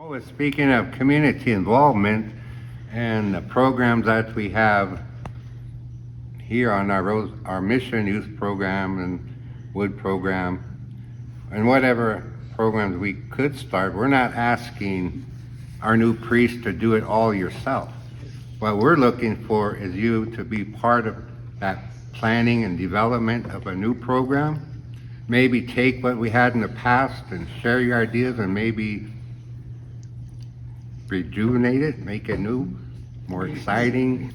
Oh, well, speaking of community involvement and the programs that we have here on our mission youth program and wood program, and whatever programs we could start, we're not asking our new priest to do it all yourself. What we're looking for is you to be part of that planning and development of a new program. Maybe take what we had in the past and share your ideas and maybe rejuvenate it, make it new, more exciting.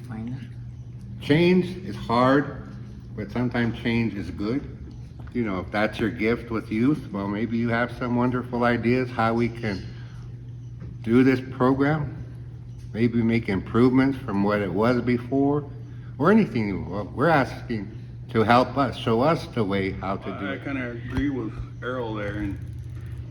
Change is hard, but sometimes change is good. You know, if that's your gift with youth, well, maybe you have some wonderful ideas how we can do this program. Maybe make improvements from what it was before, or anything. Well, we're asking to help us, show us the way how to do I it. kind of agree with Errol there and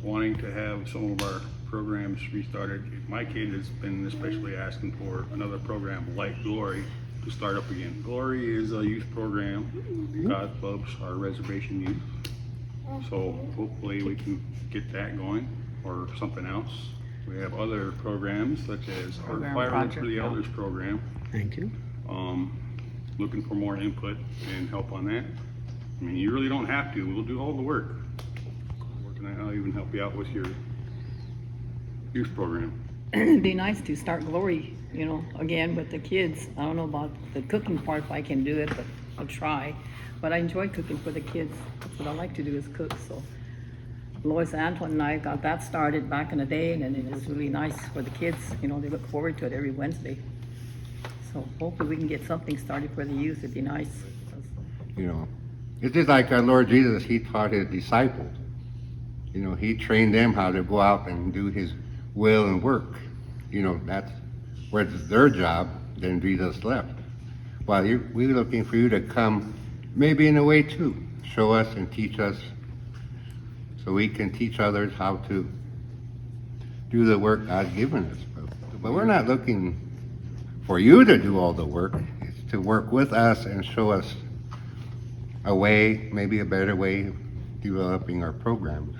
wanting to have some of our programs restarted. My kid has been especially asking for another program like Glory to start up again. Glory is a youth program. God Clubs are reservation youth. So hopefully we can get that going or something else. We have other programs such as our Firewood for the Elders program. Thank you. Looking for more input and help on that. I mean, you really don't have to. We'll do all the work. I'll even help you out with your youth program. It'd be nice to start Glory, you know, again with the kids. I don't know about the cooking part if I can do it, but I'll try. But I enjoy cooking for the kids. That's what I like to do is cook. So Lois Antoine and I got that started back in the day, and it was really nice for the kids. You know, they look forward to it every Wednesday. So hopefully we can get something started for the youth. It'd be nice. You know, it's just like our Lord Jesus, he taught his disciples. You know, he trained them how to go out and do his will and work. You know, that's where it's their job. Then Jesus left. Well, we're looking for you to come maybe in a way too. Show us and teach us so we can teach others how to do the work God's given us. But we're not looking for you to do all the work. It's to work with us and show us a way, maybe a better way of developing our programs.